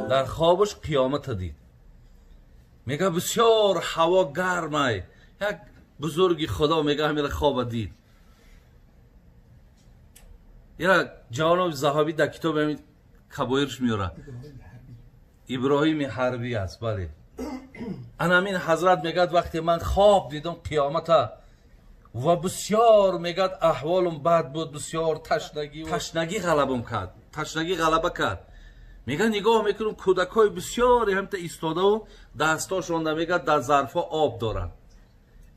در خوابش قیامت دید. میگه بسیار هوا گرمه. یک بزرگی خدا میگه همین خواب دید. یک جوان زهابی در کتاب همین کبایرش میاره، ابراهیم حربی است. بله، همین حضرت میگه وقتی من خواب دیدم قیامت و بسیار میگه احوالم بد بود، بسیار تشنگی غلبم کرد، تشنگی غلبه کرد. میگه نگاه میکنم کودکای بسیاری هم تا ایستاده و دستاشون میگه در ظرفا آب دارن.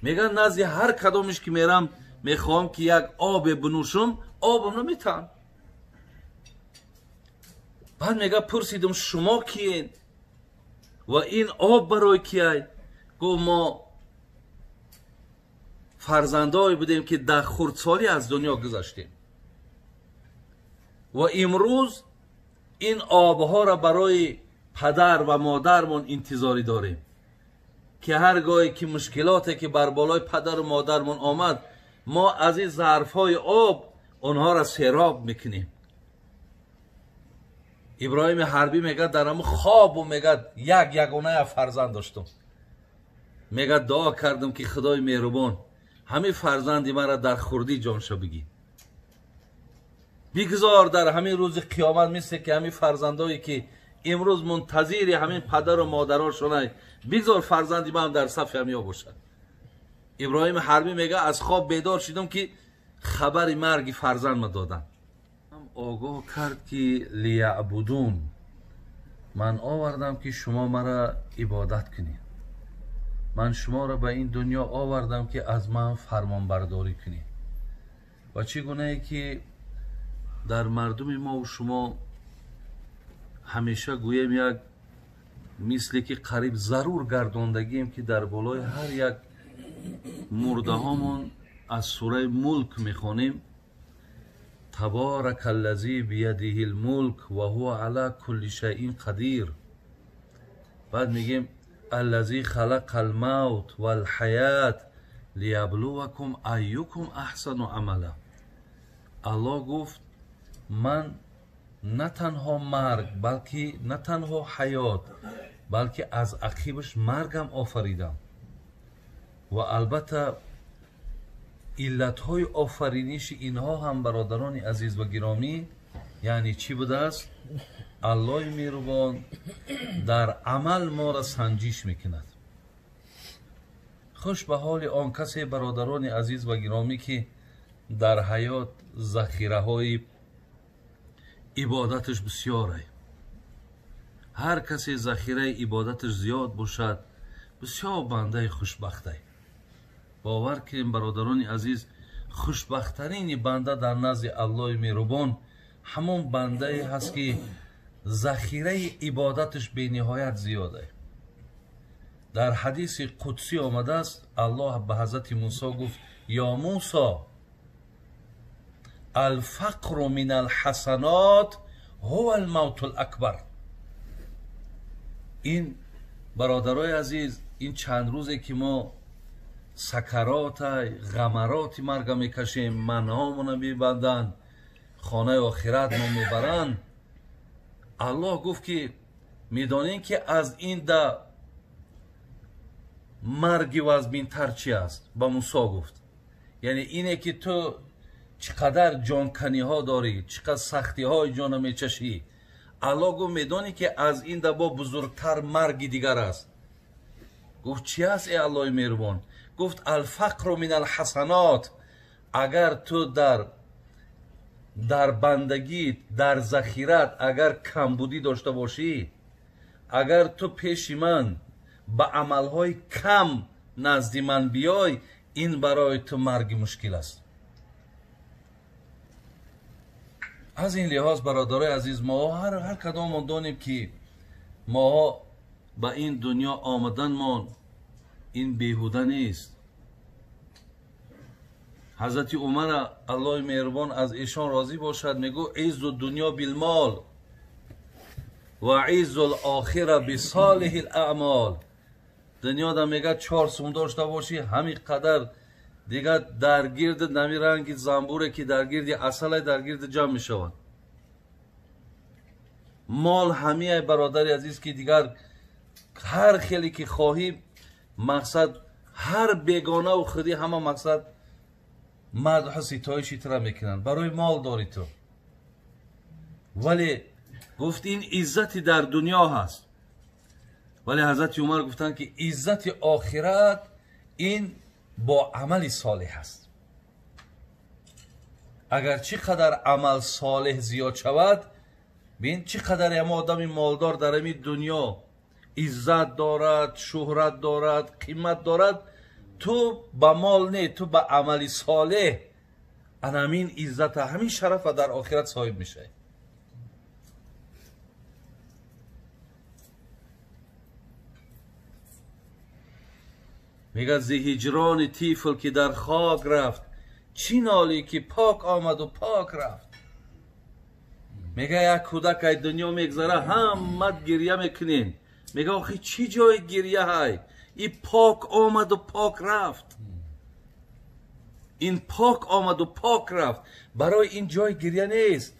میگه نزد هر کدامش که میرم میخوام که یک آب بنوشم، آبم نمیتن. بعد میگه پرسیدم شما کیین و این آب برای کیه؟ گفت ما فرزندایی بودیم که در خردسالی از دنیا گذشتیم و امروز این آبها را برای پدر و مادرمون انتظاری داریم که هرگاهی که مشکلاتی که بر بالای پدر و مادرمون آمد، ما از این ظرفهای آب اونها را سیراب میکنیم. ابراهیم حربی میگه درم خواب و میگه یگانه فرزند داشتم. میگه دعا کردم که خدای مهربان همین فرزندی مرا در خردی جانشو بگی. بگذار در همین روز قیامت مثل که همین فرزندایی که امروز منتظر همین پدر و مادراشونه، بگذار فرزندی من در صف همیا باشد. ابراهیم حربی میگه از خواب بیدار شدم که خبر مرگ فرزند ما دادن. آگاه کرد که لیعبدون، من آوردم که شما مرا عبادت کنید. من شما را به این دنیا آوردم که از من فرمان برداری کنید. و چگونه ای که در مردم ما و شما همیشه گویم یک مثل که قریب ضرور گرداندگیم که در بالای هر یک مرده هامون از سوره ملک میخونیم تبارک الذی بیده الملک و هو علی کل شیء قدیر. بعد میگیم الذی خلق الموت والحیات لیبلوکم ایکم احسن عملا. الله گفت من نه تنها مرگ بلکه نه تنها حیات بلکه از عقیبش مرگم آفریدم. و البته علتهای آفرینش اینها هم برادران عزیز و گرامی یعنی چی بوده است؟ الله مهربان در عمل ما را سنجش میکند. خوش به حال آن کسی برادران عزیز و گرامی که در حیات ذخیره های عبادتش بسیاره. هر کسی ذخیره عبادتش زیاد باشد بسیار بنده خوشبخته. باور کنیم برادران عزیز، خوشبختترین بنده در نزد الله مهربان همون بنده هست که ذخیره عبادتش به نهایت زیاده. در حدیث قدسی آمده است الله به حضرت موسی گفت یا موسی الفقر من الحسنات هو الموت الاکبر. این برادرای عزیز این چند روزی که ما سکرات غمرات مرگ میکشیم، منهامون میبندن، خانه آخرت ما میبرن، الله گفت که میدانین که از این ده مرگ و از بین تر چی است؟ با موسی گفت یعنی اینه که تو چقدر جانکنی ها داری، چقدر سختی های جان میچشی. الله گفت میدانی که از این ده با بزرگتر مرگ دیگر است. گفت چی است ای الله مهربان؟ گفت الفقر من الحسنات. اگر تو در بندگی در ذخیرت اگر کمبودی داشته باشی، اگر تو پیش من به عملهای کم نزد من بیای، این برای تو مرگ مشکل است. از این لحاظ برادرای عزیز ما هر کدام دانیم که ما به این دنیا آمدن ما این بیهوده نیست. حضرت عمر الله مهربان از ایشان راضی باشد میگو عز الدنیا بالمال و عز الاخره بصالح الاعمال. دنیا دا میگه 4 سوم داشته باشی همین قدر دیگه در گرد نمی رنگی زنبوره که در گرد اصل در گرد جمع میشوند. مال همه برادر عزیز که دیگر هر خیلی که خواهی مقصد هر بیگانه و خودی همه مقصد مدح و ستایشی تر میکنن برای مال داری تو. ولی گفت این عزت در دنیا هست، ولی حضرت عمر گفتن که عزت آخرت این با عمل صالح هست. اگر چی قدر عمل صالح زیاد شود، ببین چی قدر اما آدم مالدار در این دنیا عزت دارد، شهرت دارد، قیمت دارد، تو با مال نه، تو با عمل صالح همین عزت همین شرف در آخرت صاحب میشه. میگه زی هجران طفل که در خاک رفت، چی نالی که پاک آمد و پاک رفت. میگه یک کودک ای دنیا میگذره همت گریه میکنین، میگه آخی چی جای گریه های؟ این پاک آمد و پاک رفت، این پاک آمد و پاک رفت، برای این جای گریه نیست.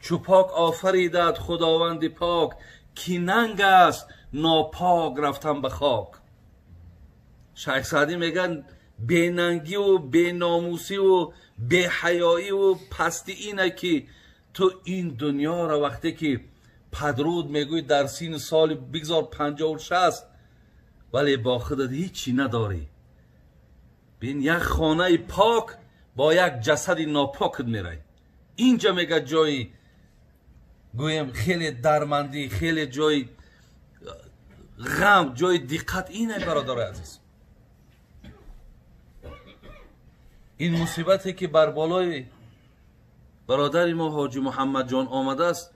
چو پاک آفریدد خداوند پاک، کی ننگ است ناپاک رفتن به خاک. شیخ سعدی میگن بیننگی و بیناموسی و بیحیایی و پستی اینه که تو این دنیا را وقتی که پدرود میگوی در سین سال بگذار 50 و 60 ولی با خودت هیچی نداری. بین یک خانه پاک با یک جسد ناپاک میره. اینجا میگه جای گویم خیلی درمندی، خیلی جای غم، جای دقت اینه برادر عزیز. این مصیبتی که بر بالای برادر ما حاجی محمد جان آمده است،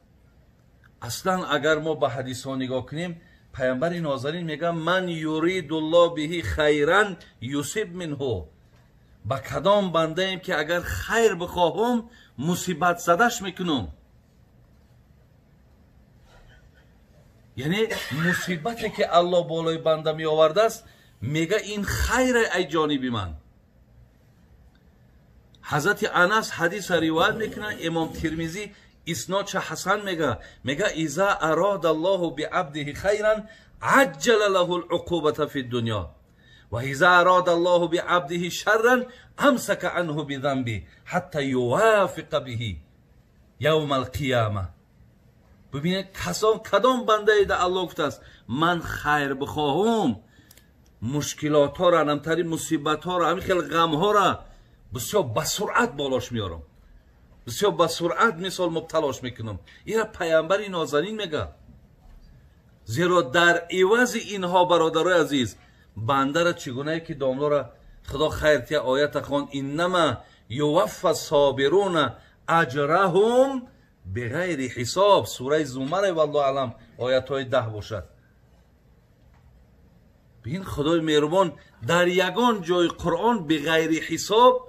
اصلا اگر ما به حدیث ها نگاه کنیم پیامبر نازنین میگه من یرید الله به خیرا یصب منه. با کدام بنده ایم که اگر خیر بخواهم مصیبت زدش میکنم. یعنی مصیبتی که الله بالای بنده می آورده است میگه این خیر ای جانبی من. حضرت انس حدیث روایت میکنه، امام ترمذی اسنادش حسن میگه اذا اراد الله بعبده خیرا عجل له العقوبة في الدنيا و اذا اراد الله بعبده شرا امسك عنه بذنبه حتى يوافق به یوم القیامه. ببینید کدام بنده ای ده الله گفته است من خیر بخواهم مشکلات ها را، نمتری مصیبت ها را، همین خیلی غم ها را بسیار بسرعت بالاش میارم، بسیار بسرعت مثال مبتلاش میکنم. این را پیامبر نازنین میگه. زیرا در عوض اینها برادرای عزیز بنده را چگونه که داملا را خدا خیرتی آیت خوان انما یوفی الصابرون اجرهم بغیر حساب، سوره زمر والله علم آیت های 10 باشد. ببین خدای مهربان در یگان جای قرآن بغیر حساب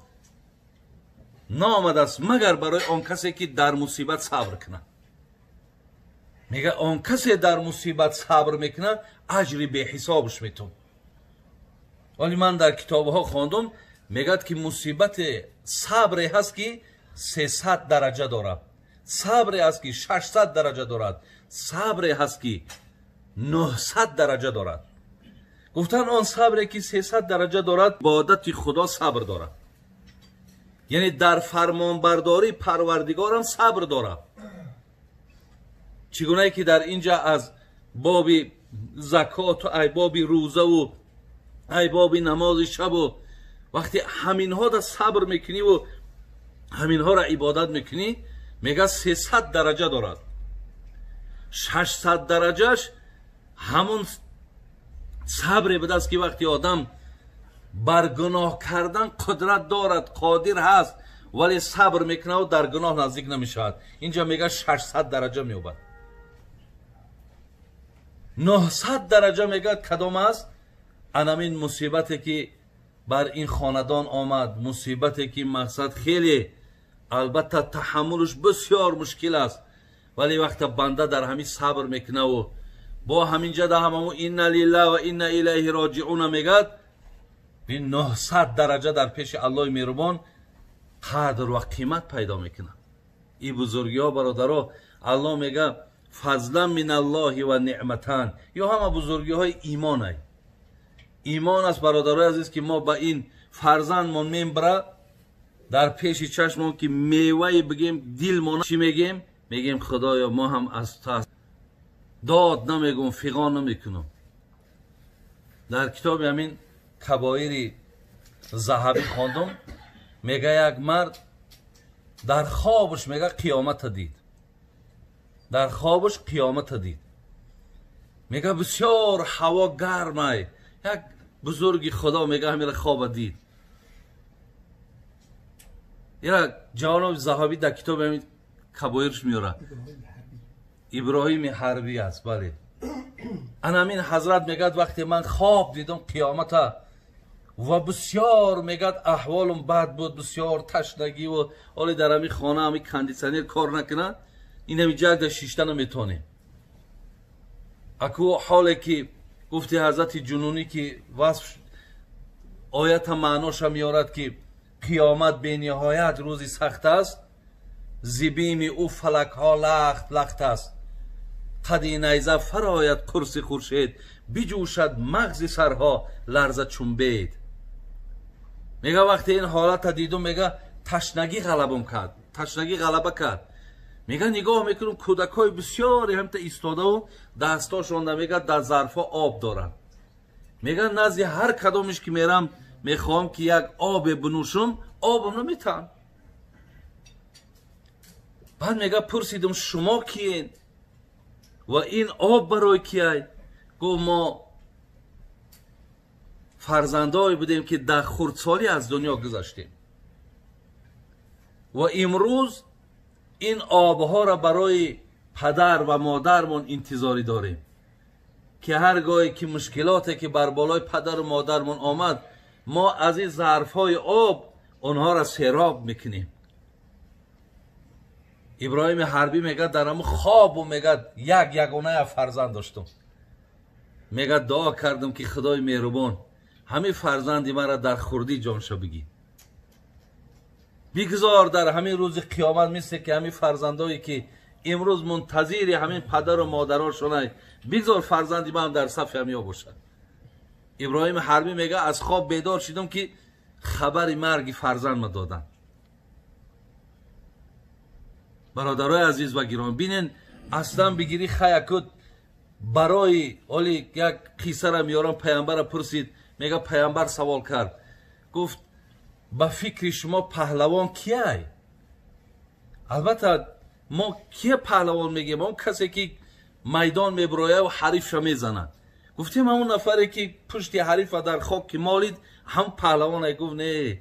نامده است مگر برای آن کسی که در مصیبت صبر کنه. میگه آن کسی در مصیبت صبر میکنه اجری به حسابش میتون. ولی من در کتابها خواندم میگه که مصیبت صبر هست که 300 درجه دارد، صبر هست که 600 درجه دارد، صبر هست که 900 درجه دارد. گفتن آن صبری که 300 درجه دارد با عادت خدا صبر دارد، یعنی در فرمان برداری پروردگار هم صبر دارد. چگونه که در اینجا از باب زکات و ای باب روزه و ای باب نماز شب و وقتی همینها دا صبر میکنی و همینها را عبادت میکنی میگه 300 درجه دارد. 600 درجهش همون صبر بده است که وقتی آدم بر گناه کردن قدرت دارد، قادر هست، ولی صبر میکنه و در گناه نزدیک نمیشود. اینجا میگه 600 درجه میوبد. 900 درجه میگه کدام است؟ انامین مصیبتی که بر این خاندان آمد، مصیبتی که مقصد خیلی البته تحملش بسیار مشکل است، ولی وقت بنده در همین صبر میکنه و با همین جدا هممون این لله و این الیه راجعون میگه، این 900 درجه در پیش الله مهربان قدر و قیمت پیدا میکنه. این بزرگی ها برادرها الله میگه فضلا من الله و نعمتان، یا همه بزرگی های ایمان های ایمان است برادرای عزیز که ما با این فرزندمون میبره در پیش چشمون که میوه بگیم دلمون چی میگیم؟ میگیم خدایا ما هم از تو داد نمیگم فیغان نمیکنم. در کتاب همین کبایر ذهبی خواندم میگه یک مرد در خوابش میگه قیامت دید، در خوابش قیامت دید. میگه بسیار هوا گرمه، یک بزرگی خدا میگه همین خواب دید. اینا جوانب ذهبی در کتاب همین کبایرش میاره، ابراهیم حربی است. بله همین حضرت میگه وقتی من خواب دیدم قیامت و بسیار میگه احوالم بد بود، بسیار تشنگی و حالی در همین خانه همین کندیسنیر کار نکنه، این همین جگ در شیشته نمیتونه. اکو حالی که گفتی حضرت جنونی که وصف آیت معناش هم میارد که قیامت به نهایت روزی سخت است، زبیم او فلک ها لخت لخت است، قدی نیزه فرآید قرص خورشید، بجوشد مغز سرها لرزه چون بید. میگه وقتی این حالت دیدم میگه تشنگی غلبم کرد، تشنگی غلبه کرد. میگه نگاه میکنم کودکای بسیاری هم تا ایستاده و دستاشون میگه در ظرفا آب دارن. میگه نزد هر کدومش که میرم میخوام که یک آب بنوشم، آبم نمیتم. بعد میگه پرسیدم شما کیین و این آب برای کیه؟ گفت ما فرزندایی بودیم که در خردسالی از دنیا گذشتیم و امروز این آبها را برای پدر و مادرمون انتظاری داریم که هرگاهی که مشکلاتی که بر بالای پدر و مادرمون آمد، ما از این ظرفهای آب اونها را سیراب میکنیم. ابراهیم حربی میگه در همون خواب و میگه یگانه فرزند داشتم، میگه دعا کردم که خدای مهربان همین فرزندی مرا در خردی جانشو بگی، بگذار در همین روز قیامت مثل که همین فرزندایی که امروز منتظر همین پدر و مادراشونه، بگذار فرزندی من در صف همیا باشد. ابراهیم حربی میگه از خواب بیدار شدم که خبر مرگ فرزند ما دادن. برادرای عزیز و گرامی بینین اصلا بگیری خیکت برای اولی یک قصه را میارم. پیامبر پرسید، میگه پیامبر سوال کرد، گفت با فکر شما پهلوان کیه؟ البته ما کیه پهلوان میگیم؟ اون کسی که میدان میبرایه و حریفش میزنه. گفتیم همون نفری که پشت حریف و در خاک مالید هم پهلوانه. گفت نه،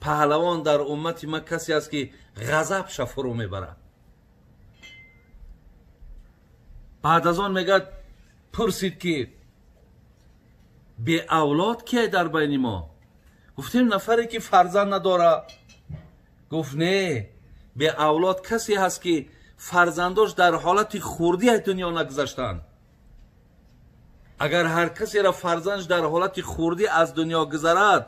پهلوان در امت ما کسی است که غضبش فرو میبره. بعد از آن میگه پرسید که به اولاد کیه در بین ما؟ گفتیم نفری که فرزند نداره. گفت نه، به اولاد کسی هست که فرزنداش در حالت خردی دنیا نگذشتن. اگر هر کسی را فرزندش در حالت خردی از دنیا گذرد،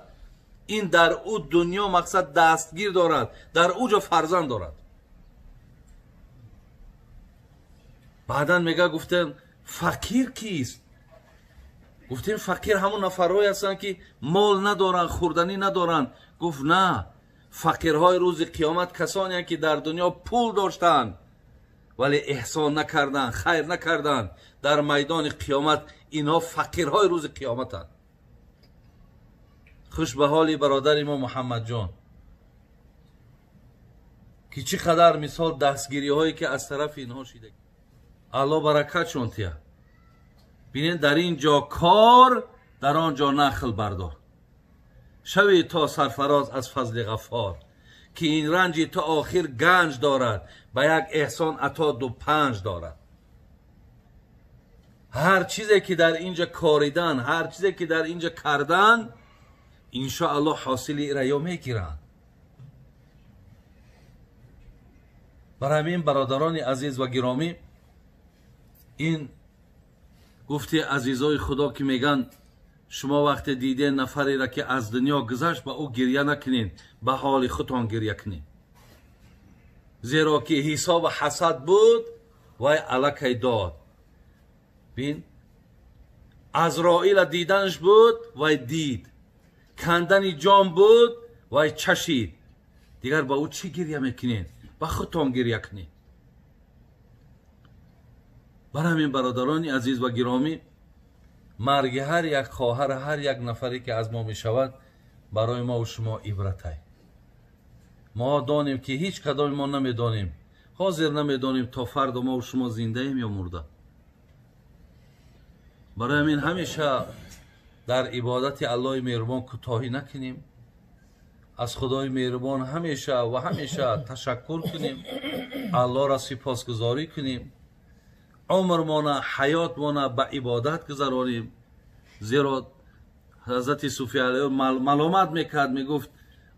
این در او دنیا مقصد دستگیر دارد، در اوجا فرزند دارد. بعدا میگه گفتن فقیر کیست؟ گفتیم فقیر همون نفرهایی هستن که مال ندارن، خوردنی ندارن. گفت نه، فقیرهای روز قیامت کسانی هستند که در دنیا پول داشتن ولی احسان نکردن، خیر نکردن. در میدان قیامت اینها فقیرهای روز قیامت هستند. خوش به حالی برادر ما محمد جان که چقدر مثال دستگیری هایی که از طرف اینها شده. الله برکت شون تیا. بینید در اینجا کار، در آنجا نخل بردار. شوی تا سرفراز از فضل غفار، که این رنجی تا آخر گنج دارد، به یک احسان عطا 2-5 دارد. هر چیزی که در اینجا کاریدن، هر چیزی که در اینجا کردن، انشاءالله حاصلی را میگیرن. برای همین برادران عزیز و گرامی، این گفته عزیزای خدا که میگن شما وقت دیده نفری را که از دنیا گذشت به او گریه نکنین، به حال خودتان گریه کنین. زیرا که حساب حسد بود وای الکی داد. بین عزرائیل دیدنش بود وای دید، کندن جام بود وای چشید. دیگر با او چی گریه میکنین؟ با خودتان گریه کنین. برای همین برادران عزیز و گرامی، مرگ هر یک خواهر هر یک نفری که از ما میشود برای ما و شما عبرت است. ما دانیم که هیچ کدام ما نمیدانیم، حاضر نمیدانیم تا فردا ما و شما زنده ایم یا مرده. برای همین همیشه در عبادت الله مهربان کوتاهی نکنیم، از خدای مهربان همیشه و همیشه تشکر کنیم، الله را سپاسگزاری کنیم، عمرمان حیاتمان به عبادت گذرانیم. زیرا حضرت صوفی علیه ملامت میکرد، میگفت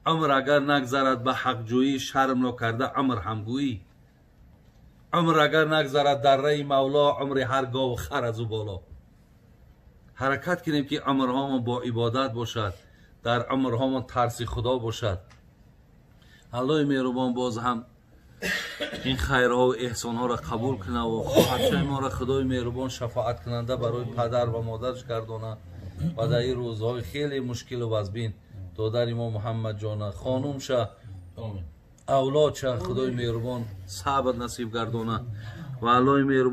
عمر اگر نگذرد به حق جویی، شرم نکرده عمر همگویی. عمر اگر نگذرد در ری مولا، عمر هر گاو و خر از او بالا. حرکت کنیم که عمرهامان با عبادت باشد، در عمرهامان ترس خدا باشد. الله مهربان باز هم این خیرها و احسانها را قبول کنه و خواهرچه ما را خدای مهربان شفاعت کننده برای پدر و مادرش گردانه و در این روزهای خیلی مشکل و وزبین دادر ما محمد جان خانوم شه، اولاد شه، خدای مهربان صبر نصیب گردانه و الله مهربان